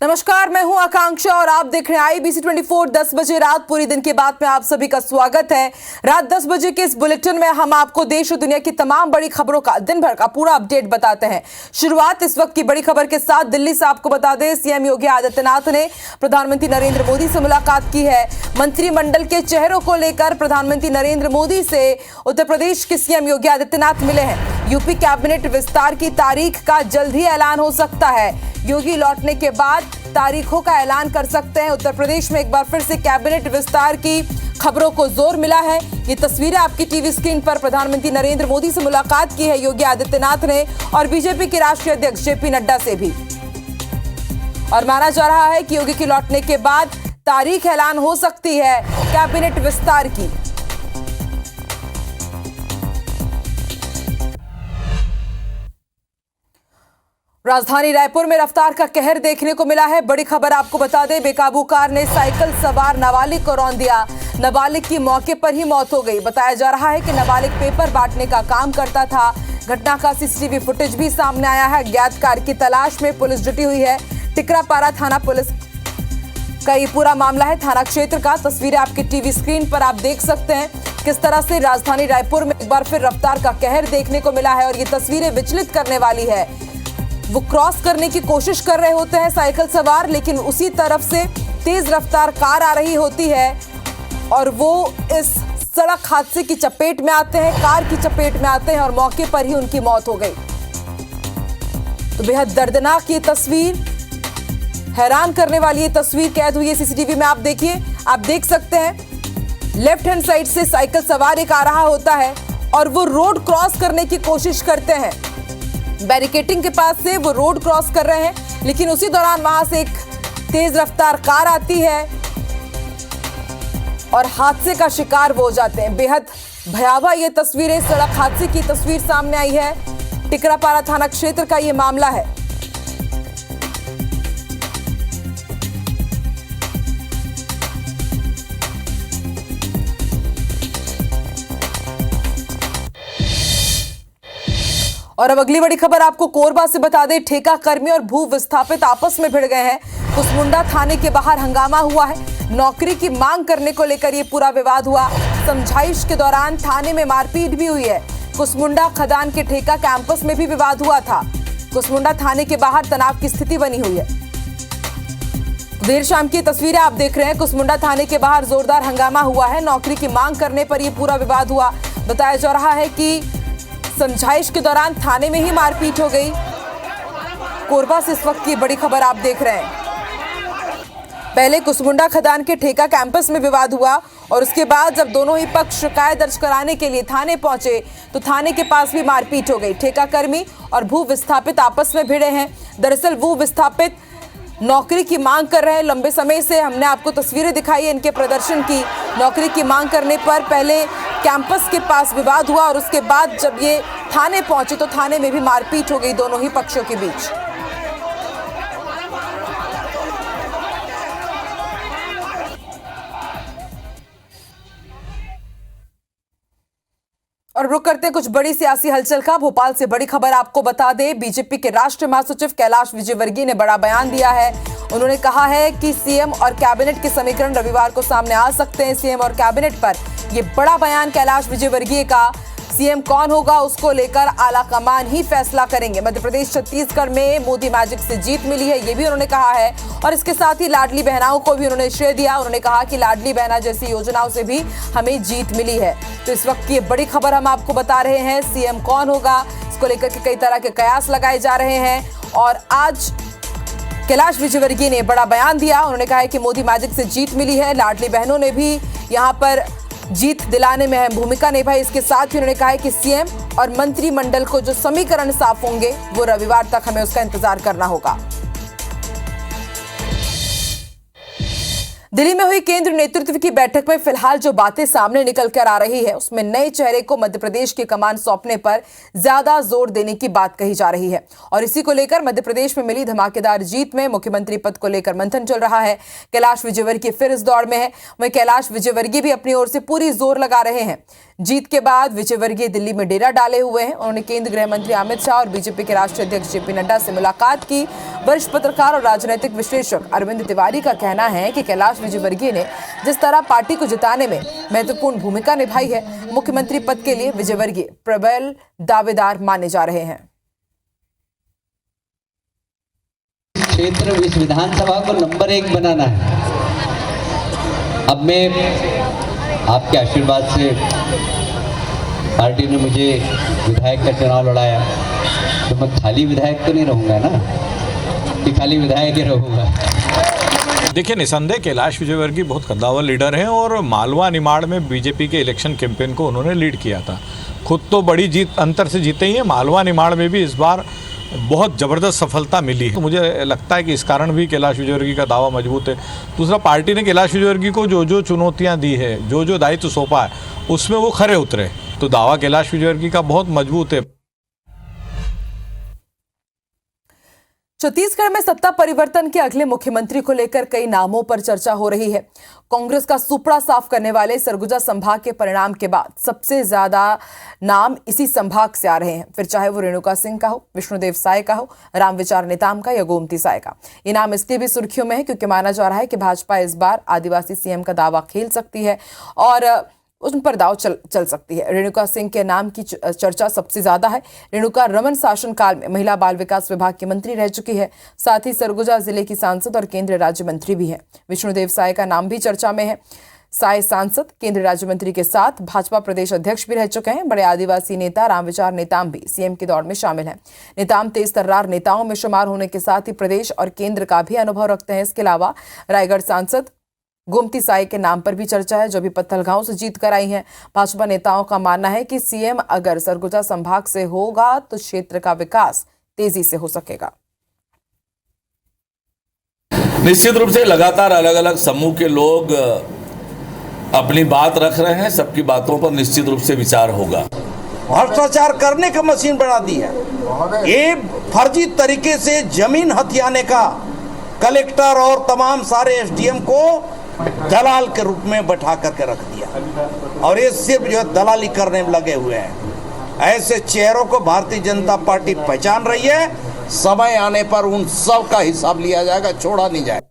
नमस्कार, मैं हूं आकांक्षा और आप देख रहे हैं IBC 24 10 बजे रात पूरी दिन की बात में आप सभी का स्वागत है। रात 10 बजे के इस बुलेटिन में हम आपको देश और दुनिया की तमाम बड़ी खबरों का दिन भर का पूरा अपडेट बताते हैं। शुरुआत इस वक्त की बड़ी खबर के साथ दिल्ली से आपको बता दें, सीएम योगी आदित्यनाथ ने प्रधानमंत्री नरेंद्र मोदी से मुलाकात की है। मंत्रिमंडल के चेहरों को लेकर प्रधानमंत्री नरेंद्र मोदी से उत्तर प्रदेश के सीएम योगी आदित्यनाथ मिले हैं। यूपी कैबिनेट विस्तार की तारीख का जल्द ही ऐलान हो सकता है। योगी लौटने के बाद तारीखों का ऐलान कर सकते हैं। उत्तर प्रदेश में एक बार फिर से कैबिनेट विस्तार की खबरों को जोर मिला है। ये तस्वीरें आपकी टीवी स्क्रीन पर प्रधानमंत्री नरेंद्र मोदी से मुलाकात की है योगी आदित्यनाथ ने और बीजेपी के राष्ट्रीय अध्यक्ष जेपी नड्डा से भी। और माना जा रहा है कि योगी के लौटने के बाद तारीख ऐलान हो सकती है कैबिनेट विस्तार की। राजधानी रायपुर में रफ्तार का कहर देखने को मिला है। बड़ी खबर आपको बता दें, बेकाबू कार ने साइकिल सवार नाबालिग को रौंद दिया। नाबालिग की मौके पर ही मौत हो गई। बताया जा रहा है कि नाबालिग पेपर बांटने का काम करता था। घटना का सीसीटीवी फुटेज भी सामने आया है। ज्ञात कार की तलाश में पुलिस जुटी हुई है। टिकरापारा थाना पुलिस का ये पूरा मामला है। थाना क्षेत्र का तस्वीरें आपकी टीवी स्क्रीन पर आप देख सकते हैं किस तरह से राजधानी रायपुर में एक बार फिर रफ्तार का कहर देखने को मिला है और ये तस्वीरें विचलित करने वाली है। वो क्रॉस करने की कोशिश कर रहे होते हैं साइकिल सवार, लेकिन उसी तरफ से तेज रफ्तार कार आ रही होती है और वो इस सड़क हादसे की चपेट में आते हैं, कार की चपेट में आते हैं और मौके पर ही उनकी मौत हो गई। तो बेहद दर्दनाक ये तस्वीर, हैरान करने वाली ये तस्वीर कैद हुई है सीसीटीवी में। आप देखिए, आप देख सकते हैं लेफ्ट हैंड साइड से साइकिल सवार एक आ रहा होता है और वो रोड क्रॉस करने की कोशिश करते हैं। बैरिकेडिंग के पास से वो रोड क्रॉस कर रहे हैं, लेकिन उसी दौरान वहां से एक तेज रफ्तार कार आती है और हादसे का शिकार वो हो जाते हैं। बेहद भयावह ये तस्वीरें, सड़क हादसे की तस्वीर सामने आई है। टिकरापारा थाना क्षेत्र का ये मामला है। और अब अगली बड़ी खबर आपको कोरबा से बता दें, ठेका कर्मी और भू विस्थापित आपस में भिड़ गए हैं। कुसमुंडा थाने के बाहर हंगामा हुआ है। नौकरी की मांग करने को लेकर यह पूरा विवाद हुआ। समझाइश के दौरान थाने में मारपीट भी हुई है। कुसमुंडा खदान के ठेका कैंपस में भी विवाद हुआ था। कुसमुंडा थाने के बाहर तनाव की स्थिति बनी हुई है। देर शाम की तस्वीरें आप देख रहे हैं। कुसमुंडा थाने के बाहर जोरदार हंगामा हुआ है। नौकरी की मांग करने पर यह पूरा विवाद हुआ। बताया जा रहा है कि समझाइश के दौरान थाने में ही मारपीट हो गई। कोरबा से इस वक्त की बड़ी खबर आप देख रहे हैं। पहले कुसमुंडा खदान के ठेका कैंपस में विवाद हुआ और उसके बाद जब दोनों ही पक्ष शिकायत दर्ज कराने के लिए थाने पहुंचे तो थाने के पास भी मारपीट हो गई। ठेका कर्मी और भू विस्थापित आपस में भिड़े हैं। दरअसल भू विस्थापित नौकरी की मांग कर रहे हैं। लंबे समय से हमने आपको तस्वीरें दिखाई है इनके प्रदर्शन की। नौकरी की मांग करने पर पहले कैंपस के पास विवाद हुआ और उसके बाद जब ये थाने पहुंचे तो थाने में भी मारपीट हो गई दोनों ही पक्षों के बीच। और रुक करते हैं कुछ बड़ी सियासी हलचल का। भोपाल से बड़ी खबर आपको बता दें, बीजेपी के राष्ट्रीय महासचिव कैलाश विजयवर्गीय ने बड़ा बयान दिया है। उन्होंने कहा है कि सीएम और कैबिनेट के समीकरण रविवार को सामने आ सकते हैं। सीएम और कैबिनेट पर यह बड़ा बयान कैलाश विजयवर्गीय का। सीएम कौन होगा उसको लेकर आला कमान ही फैसला करेंगे। मध्य प्रदेश छत्तीसगढ़ में मोदी मैजिक से जीत मिली है, ये भी उन्होंने कहा है। और इसके साथ ही लाडली बहनाओं को भी उन्होंने श्रेय दिया। उन्होंने कहा कि लाडली बहना जैसी योजनाओं से भी हमें जीत मिली है। तो इस वक्त की बड़ी खबर हम आपको बता रहे हैं। सीएम कौन होगा इसको लेकर के कई तरह के कयास लगाए जा रहे हैं और आज कैलाश विजयवर्गीय ने बड़ा बयान दिया। उन्होंने कहा है कि मोदी मैजिक से जीत मिली है। लाडली बहनों ने भी यहाँ पर जीत दिलाने में अहम भूमिका निभाई। इसके साथ ही उन्होंने कहा है कि सीएम और मंत्रिमंडल को जो समीकरण साफ होंगे वो रविवार तक हमें उसका इंतजार करना होगा। दिल्ली में हुई केंद्र नेतृत्व की बैठक में फिलहाल जो बातें सामने निकल कर आ रही है उसमें नए चेहरे को मध्य प्रदेश की कमान सौंपने पर ज्यादा जोर देने की बात कही जा रही है और इसी को लेकर मध्य प्रदेश में मिली धमाकेदार जीत में मुख्यमंत्री पद को लेकर मंथन चल रहा है। कैलाश विजयवर्गीय फिर इस दौड़ में है। वहीं कैलाश विजयवर्गीय भी अपनी ओर से पूरी जोर लगा रहे हैं। जीत के बाद विजयवर्गीय दिल्ली में डेरा डाले हुए हैं। उन्होंने केंद्रीय गृह मंत्री अमित शाह और बीजेपी के राष्ट्रीय अध्यक्ष जेपी नड्डा से मुलाकात की। वरिष्ठ पत्रकार और राजनीतिक विश्लेषक अरविंद तिवारी का कहना है कि कैलाश विजयवर्गीय ने जिस तरह पार्टी को जिताने में महत्वपूर्ण भूमिका निभाई है, मुख्यमंत्री पद के लिए विजयवर्गीय प्रबल दावेदार माने जा रहे हैं। क्षेत्र इस विधानसभा को नंबर 1 बनाना है। अब मैं आपके आशीर्वाद से पार्टी ने मुझे विधायक का चुनाव लड़ाया, तो मैं खाली विधायक तो नहीं रहूंगा ना, कि खाली विधायक ही रहूंगा। देखिए, निसंदेह कैलाश विजयवर्गीय बहुत कद्दावर लीडर हैं और मालवा निमाड़ में बीजेपी के इलेक्शन कैंपेन को उन्होंने लीड किया था। खुद तो बड़ी जीत अंतर से जीते ही हैं, मालवा निमाड़ में भी इस बार बहुत ज़बरदस्त सफलता मिली है। तो मुझे लगता है कि इस कारण भी कैलाश विजयवर्गीय का दावा मजबूत है। दूसरा, पार्टी ने कैलाश विजयवर्गीय को जो जो चुनौतियां दी है, जो जो दायित्व सौंपा है, उसमें वो खरे उतरे। तो दावा कैलाश विजयवर्गीय का बहुत मजबूत है। छत्तीसगढ़ में सत्ता परिवर्तन के अगले मुख्यमंत्री को लेकर कई नामों पर चर्चा हो रही है। कांग्रेस का सुपड़ा साफ करने वाले सरगुजा संभाग के परिणाम के बाद सबसे ज्यादा नाम इसी संभाग से आ रहे हैं, फिर चाहे वो रेणुका सिंह का हो, विष्णुदेव साय का हो, रामविचार नेताम का या गोमती साय का। ये नाम इसलिए भी सुर्खियों में है क्योंकि माना जा रहा है कि भाजपा इस बार आदिवासी सीएम का दावा खेल सकती है और उन पर दाव चल सकती है। रेणुका सिंह के नाम की चर्चा सबसे ज्यादा है। रेणुका रमन शासनकाल में महिला बाल विकास विभाग की मंत्री रह चुकी है, साथ ही सरगुजा जिले की सांसद और केंद्रीय राज्य मंत्री भी है। विष्णुदेव साय का नाम भी चर्चा में है। साय सांसद, केंद्रीय राज्य मंत्री के साथ भाजपा प्रदेश अध्यक्ष भी रह चुके हैं। बड़े आदिवासी नेता रामविचार नेताम भी सीएम की दौड़ में शामिल हैं। नेताम तेज तर्रार नेताओं में शुमार होने के साथ ही प्रदेश और केंद्र का भी अनुभव रखते हैं। इसके अलावा रायगढ़ सांसद गोमती साय के नाम पर भी चर्चा है, जो भी पत्थलगांव से जीत कर आई हैं। भाजपा नेताओं का मानना है कि सीएम अगर सरगुजा संभाग से होगा तो क्षेत्र का विकास तेजी से हो सकेगा। निश्चित रूप से लगातार अलग अलग समूह के लोग अपनी बात रख रहे हैं। सबकी बातों पर निश्चित रूप से विचार होगा। भ्रष्टाचार करने का मशीन बना दी है। ये फर्जी तरीके से जमीन हथियाने का कलेक्टर और तमाम सारे एसडीएम को दलाल के रूप में बैठा करके रख दिया और ये सिर्फ जो है दलाली करने में लगे हुए हैं। ऐसे चेहरों को भारतीय जनता पार्टी पहचान रही है। समय आने पर उन सब का हिसाब लिया जाएगा, छोड़ा नहीं जाएगा।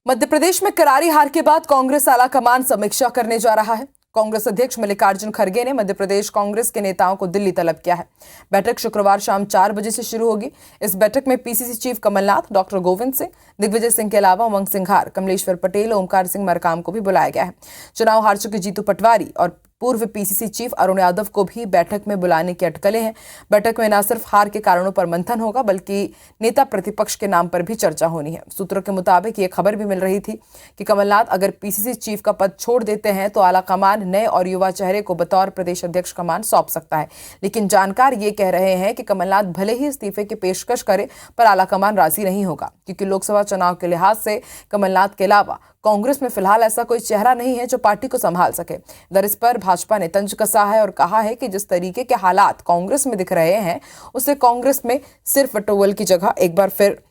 मध्य प्रदेश में करारी हार के बाद कांग्रेस आलाकमान समीक्षा करने जा रहा है। कांग्रेस अध्यक्ष मल्लिकार्जुन खड़गे ने मध्य प्रदेश कांग्रेस के नेताओं को दिल्ली तलब किया है। बैठक शुक्रवार शाम 4 बजे से शुरू होगी। इस बैठक में PCC chief Kamal Nath, doctor Govind Singh, Digvijaya Singh के अलावा उमंग सिंघार, कमलेश्वर पटेल, ओमकार सिंह मरकाम को भी बुलाया गया है। चुनाव हार चुके जीतू पटवारी और पूर्व पीसीसी चीफ अरुण यादव को भी बैठक में बुलाने की अटकलें हैं। बैठक में न सिर्फ हार के कारणों पर मंथन होगा बल्कि नेता प्रतिपक्ष के नाम पर भी चर्चा होनी है। सूत्रों के मुताबिक ये खबर भी मिल रही थी कि कमलनाथ अगर पीसीसी चीफ का पद छोड़ देते हैं तो आलाकमान नए और युवा चेहरे को बतौर प्रदेश अध्यक्ष कमान सौंप सकता है। लेकिन जानकार ये कह रहे हैं कि कमलनाथ भले ही इस्तीफे की पेशकश करे पर आलाकमान राजी नहीं होगा, क्योंकि लोकसभा चुनाव के लिहाज से कमलनाथ के अलावा कांग्रेस में फिलहाल ऐसा कोई चेहरा नहीं है जो पार्टी को संभाल सके। इधर इस पर भाजपा ने तंज कसा है और कहा है कि जिस तरीके के हालात कांग्रेस में दिख रहे हैं उससे कांग्रेस में सिर्फ वटोवल की जगह एक बार फिर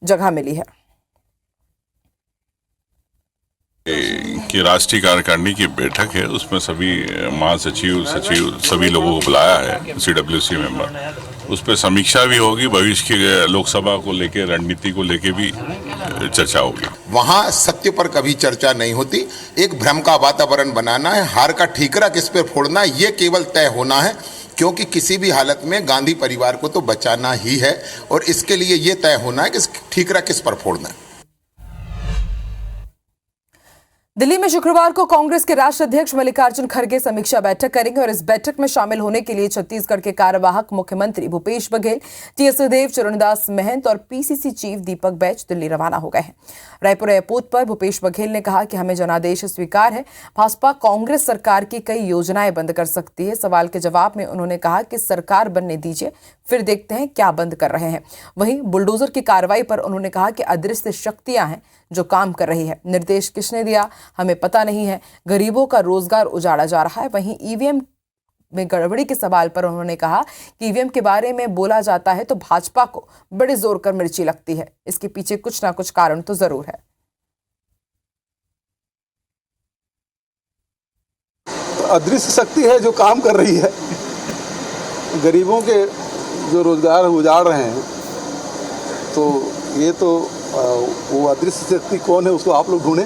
जगह मिली है। कि राष्ट्रीय कार्यकारिणी की बैठक है, उसमें सभी महासचिव, सचिव सभी लोगों को बुलाया है, सीडब्ल्यूसी मेंबर। उस पर समीक्षा भी होगी, भविष्य की लोकसभा को लेके, रणनीति को लेके भी चर्चा होगी। वहाँ सत्य पर कभी चर्चा नहीं होती। एक भ्रम का वातावरण बनाना है, हार का ठीकरा किस पर फोड़ना है ये केवल तय होना है, क्योंकि किसी भी हालत में गांधी परिवार को तो बचाना ही है और इसके लिए ये तय होना है कि ठीकरा किस पर फोड़ना है। दिल्ली में शुक्रवार को कांग्रेस के राष्ट्रीय अध्यक्ष मल्लिकार्जुन खड़गे समीक्षा बैठक करेंगे और इस बैठक में शामिल होने के लिए छत्तीसगढ़ के कार्यवाहक मुख्यमंत्री भूपेश बघेल, टीएस सिंहदेव, चरणदास महंत और पीसीसी चीफ दीपक बैज दिल्ली रवाना हो गए हैं। रायपुर एयरपोर्ट पर भूपेश बघेल ने कहा कि हमें जनादेश स्वीकार है। भाजपा कांग्रेस सरकार की कई योजनाएं बंद कर सकती है। सवाल के जवाब में उन्होंने कहा कि सरकार बनने दीजिए, फिर देखते हैं क्या बंद कर रहे हैं। वहीं बुलडोजर की कार्रवाई पर उन्होंने कहा कि अदृश्य शक्तियां हैं जो काम कर रही है। निर्देश किसने दिया हमें पता नहीं है। गरीबों का रोजगार उजाड़ा जा रहा है। वहीं ईवीएम में गड़बड़ी के सवाल पर उन्होंने कहा कि ईवीएम के बारे में बोला जाता है तो भाजपा को बड़े जोर कर मिर्ची लगती है। इसके पीछे कुछ ना कुछ कारण तो जरूर है। अदृश्य शक्ति है जो काम कर रही है। गरीबों के जो रोजगार उजाड़ रहे हैं, तो ये तो वो अदृश्य शक्ति कौन है उसको आप लोग ढूंढें।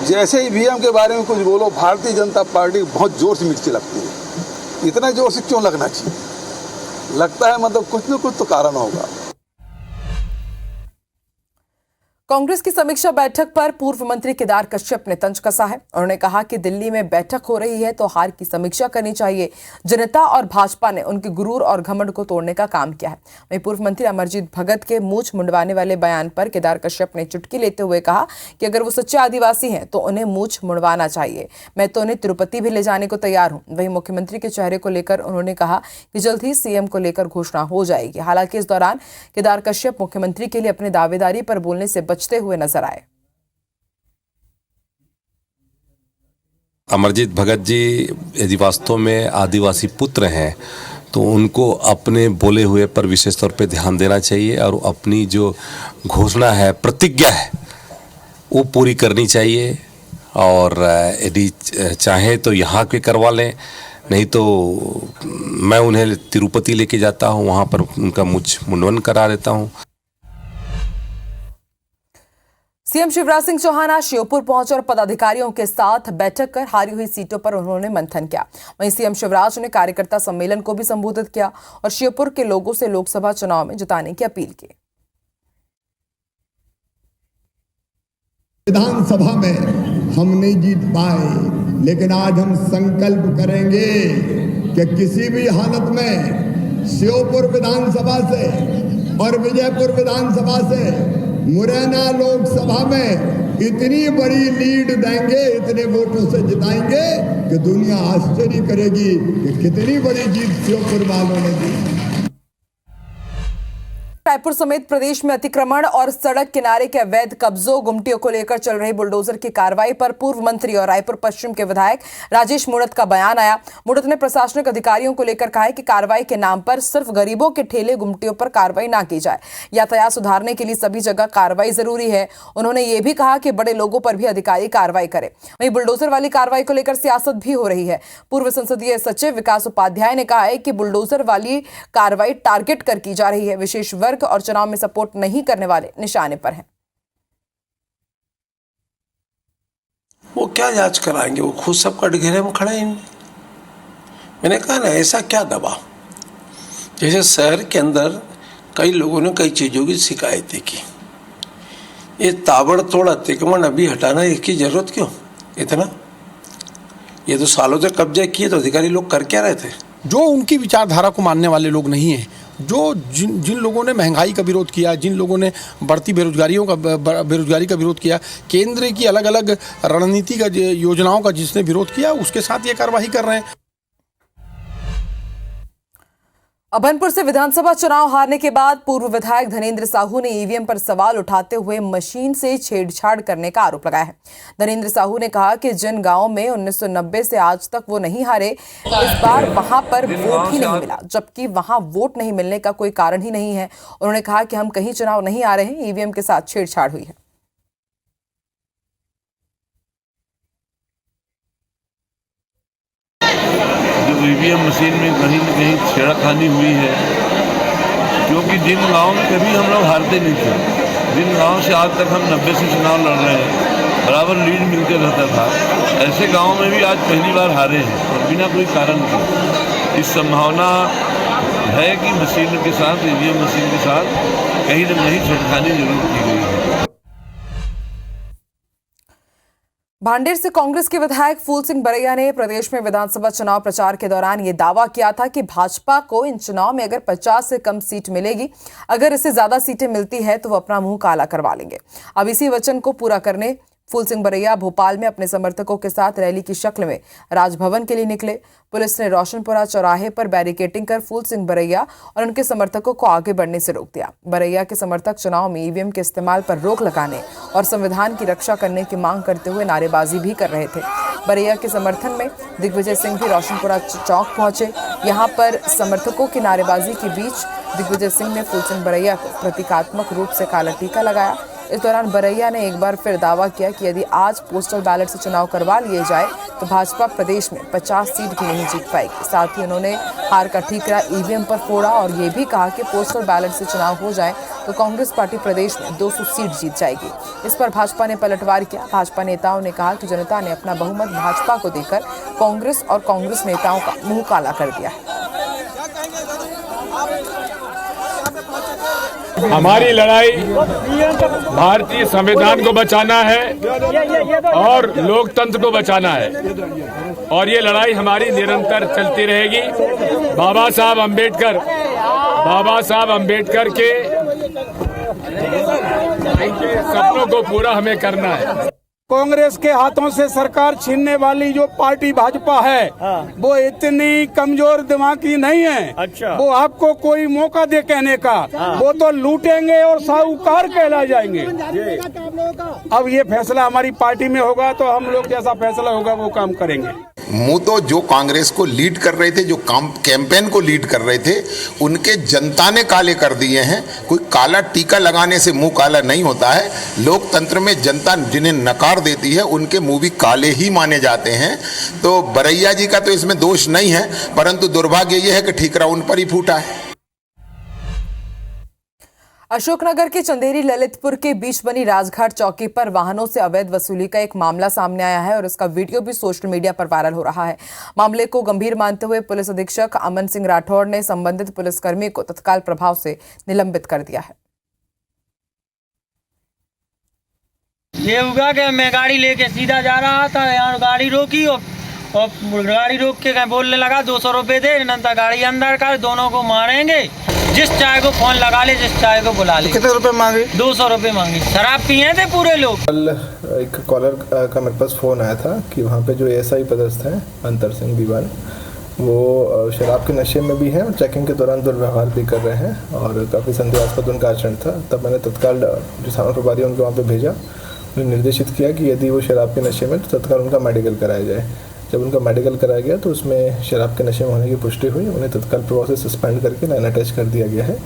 जैसे ईवीएम के बारे में कुछ बोलो, भारतीय जनता पार्टी बहुत जोर से मिर्ची लगती है। इतना जोर से क्यों लगना चाहिए? लगता है मतलब कुछ न कुछ तो कारण होगा। कांग्रेस की समीक्षा बैठक पर पूर्व मंत्री केदार कश्यप ने तंज कसा है। उन्होंने कहा कि दिल्ली में बैठक हो रही है तो हार की समीक्षा करनी चाहिए। जनता और भाजपा ने उनके गुरूर और घमंड को तोड़ने का काम किया है। वहीं पूर्व मंत्री अमरजीत भगत के मूंछ मुंडवाने वाले बयान पर केदार कश्यप ने चुटकी लेते हुए कहा कि अगर वो सच्चे आदिवासी हैं तो उन्हें मूंछ मुंडवाना चाहिए। मैं तो उन्हें तिरुपति भी ले जाने को तैयार हूं। वहीं मुख्यमंत्री के चेहरे को लेकर उन्होंने कहा कि जल्द ही सीएम को लेकर घोषणा हो जाएगी। हालांकि इस दौरान केदार कश्यप मुख्यमंत्री के लिए अपनी दावेदारी पर बोलने से बचते हुए नजर आए। अमरजीत भगत जी यदि वास्तव में आदिवासी पुत्र हैं तो उनको अपने बोले हुए पर विशेष तौर पे ध्यान देना चाहिए और अपनी जो घोषणा है, प्रतिज्ञा है, वो पूरी करनी चाहिए। और यदि चाहे तो यहाँ के करवा लें, नहीं तो मैं उन्हें तिरुपति लेके जाता हूँ, वहाँ पर उनका मूंछ मुंडवन करा देता हूँ। सीएम शिवराज सिंह चौहान आज श्योपुर पहुंचे और पदाधिकारियों के साथ बैठक कर हारी हुई सीटों पर उन्होंने मंथन किया। वहीं सीएम शिवराज ने कार्यकर्ता सम्मेलन को भी संबोधित किया और श्योपुर के लोगों से लोकसभा चुनाव में जिताने की अपील की। विधानसभा में हम नहीं जीत पाए, लेकिन आज हम संकल्प करेंगे कि किसी भी हालत में श्योपुर विधानसभा से और विजयपुर विधानसभा से मुरैना लोकसभा में इतनी बड़ी लीड देंगे, इतने वोटों से जिताएंगे कि दुनिया आश्चर्य करेगी कि कितनी बड़ी जीत श्योपुर वालों ने दी। रायपुर समेत प्रदेश में अतिक्रमण और सड़क किनारे के अवैध कब्जों गुमटियों को लेकर चल रही बुलडोजर की कार्रवाई पर पूर्व मंत्री और रायपुर पश्चिम के विधायक राजेश मूणत का बयान आया। मूणत ने प्रशासनिक अधिकारियों को लेकर कहा है कि कार्रवाई के नाम पर सिर्फ गरीबों के ठेले गुमटियों पर कार्रवाई ना की जाए। यातायात सुधारने के लिए सभी जगह कार्रवाई जरूरी है। उन्होंने ये भी कहा कि बड़े लोगों पर भी अधिकारी कार्रवाई करे। वहीं बुलडोजर वाली कार्रवाई को लेकर सियासत भी हो रही है। पूर्व संसदीय सचिव विकास उपाध्याय ने कहा है कि बुलडोजर वाली कार्रवाई टारगेट कर की जा रही है। विशेष वर्ग और चुनाव में सपोर्ट नहीं करने वाले निशाने पर हैं। वो क्या जांच कराएंगे? वो खुद सब कटघरे में खड़े हैं। मैंने कहा ना, ऐसा क्या दबाव? जैसे शहर के अंदर कई लोगों ने कई चीजों की शिकायतें की, ये ताबड़तोड़ अतिक्रमण अभी हटाना, इसकी जरूरत क्यों इतना? ये तो सालों से कब्जे किए, तो अधिकारी लोग कर क्या रहे थे? जो उनकी विचारधारा को मानने वाले लोग नहीं हैं, जो जिन लोगों ने महंगाई का विरोध किया, जिन लोगों ने बढ़ती बेरोजगारी का विरोध किया, केंद्र की अलग अलग रणनीति का योजनाओं का जिसने विरोध किया, उसके साथ ये कार्यवाही कर रहे हैं। अभनपुर से विधानसभा चुनाव हारने के बाद पूर्व विधायक धनेंद्र साहू ने ईवीएम पर सवाल उठाते हुए मशीन से छेड़छाड़ करने का आरोप लगाया है। धनेंद्र साहू ने कहा कि जिन गांवों में 1990 से आज तक वो नहीं हारे, इस बार वहां पर वोट ही नहीं मिला, जबकि वहां वोट नहीं मिलने का कोई कारण ही नहीं है। उन्होंने कहा कि हम कहीं चुनाव नहीं आ रहे हैं, ईवीएम के साथ छेड़छाड़ हुई है। ईवीएम मशीन में कहीं न कहीं छेड़खानी हुई है, क्योंकि जिन गाँव में कभी हम लोग हारते नहीं थे, जिन गाँव से आज तक हम 90 से चुनाव लड़ रहे हैं, बराबर लीड मिलते रहता था, ऐसे गाँव में भी आज पहली बार हारे हैं और बिना कोई कारण के। इस संभावना है कि मशीन के साथ, ईवीएम मशीन के साथ कहीं न कहीं छेड़खानी जरूर की गई है। भांडेर से कांग्रेस के विधायक फूल सिंह बरैया ने प्रदेश में विधानसभा चुनाव प्रचार के दौरान ये दावा किया था कि भाजपा को इन चुनाव में अगर 50 से कम सीट मिलेगी, अगर इससे ज्यादा सीटें मिलती है तो वो अपना मुंह काला करवा लेंगे। अब इसी वचन को पूरा करने फूल सिंह बरैया भोपाल में अपने समर्थकों के साथ रैली की शक्ल में राजभवन के लिए निकले। पुलिस ने रोशनपुरा चौराहे पर बैरिकेडिंग कर फूल सिंह बरैया और उनके समर्थकों को आगे बढ़ने से रोक दिया। बरैया के समर्थक चुनाव में ईवीएम के इस्तेमाल पर रोक लगाने और संविधान की रक्षा करने की मांग करते हुए नारेबाजी भी कर रहे थे। बरैया के समर्थन में दिग्विजय सिंह भी रोशनपुरा चौक पहुंचे। यहाँ पर समर्थकों की नारेबाजी के बीच दिग्विजय सिंह ने फूल सिंह बरैया को प्रतीकात्मक रूप से काला टीका लगाया। इस दौरान बरैया ने एक बार फिर दावा किया कि यदि आज पोस्टल बैलेट से चुनाव करवा लिए जाए तो भाजपा प्रदेश में 50 सीट भी नहीं जीत पाएगी। साथ ही उन्होंने हार का ठीकरा ईवीएम पर फोड़ा और ये भी कहा कि पोस्टल बैलेट से चुनाव हो जाए तो कांग्रेस पार्टी प्रदेश में 200 सीट जीत जाएगी। इस पर भाजपा ने पलटवार किया। भाजपा नेताओं ने कहा कि जनता ने अपना बहुमत भाजपा को देकर कांग्रेस और कांग्रेस नेताओं का मुंह काला कर दिया है। हमारी लड़ाई भारतीय संविधान को बचाना है और लोकतंत्र को बचाना है और ये लड़ाई हमारी निरंतर चलती रहेगी। बाबा साहब अंबेडकर के सपनों को पूरा हमें करना है। कांग्रेस के हाथों से सरकार छीनने वाली जो पार्टी भाजपा है वो इतनी कमजोर दिमागी नहीं है। अच्छा। वो आपको कोई मौका दे कहने का, वो तो लूटेंगे और साहूकार कहला जाएंगे। अब ये फैसला हमारी पार्टी में होगा तो हम लोग जैसा फैसला होगा वो काम करेंगे। मुंह तो जो कांग्रेस को लीड कर रहे थे, जो कैंपेन को लीड कर रहे थे, उनके जनता ने काले कर दिए हैं। कोई काला टीका लगाने से मुंह काला नहीं होता है। लोकतंत्र में जनता जिन्हें नकार देती है उनके मुंह भी काले ही माने जाते हैं। तो बरैया जी का तो इसमें दोष नहीं है, परंतु दुर्भाग्य यह है कि ठीकरा उन पर ही फूटा है। अशोकनगर के चंदेरी ललितपुर के बीच बनी राजघाट चौकी पर वाहनों से अवैध वसूली का एक मामला सामने आया है और इसका वीडियो भी सोशल मीडिया पर वायरल हो रहा है। मामले को गंभीर मानते हुए पुलिस अधीक्षक अमन सिंह राठौड़ ने संबंधित पुलिसकर्मी को तत्काल प्रभाव से निलंबित कर दिया है। ये हुआ कि मैं गाड़ी लेके सीधा जा रहा था, यहाँ गाड़ी रोकी और गाड़ी रोक के बोलने लगा 200 रुपये दे, नंतर गाड़ी अंदर कर, दोनों को मारेंगे, जिस चाय को फोन लगा ले, जिस चाय को बुला ले। कितने रुपए मांगे? 200 रुपये मांगे। शराब पिए थे पूरे लोग। कल एक कॉलर का मेरे पास फ़ोन आया था कि वहाँ पे जो एएसआई पदस्थ हैं अंतर सिंह दीवान, वो शराब के नशे में भी हैं और चेकिंग के दौरान दुर्व्यवहार भी कर रहे हैं और काफ़ी संदेहास्पद उनका आचरण था। तब मैंने तत्काल जो थाना प्रभारी उनको वहाँ पर भेजा, उन्हें निर्देशित किया कि यदि वो शराब के नशे में तो तत्काल उनका मेडिकल कराया जाए। जब उनका मेडिकल कराया गया तो उसमें शराब के नशे में होने की पुष्टि हुई। उन्हें तत्काल प्रभाव से सस्पेंड करके लाइन अटैच कर दिया गया है।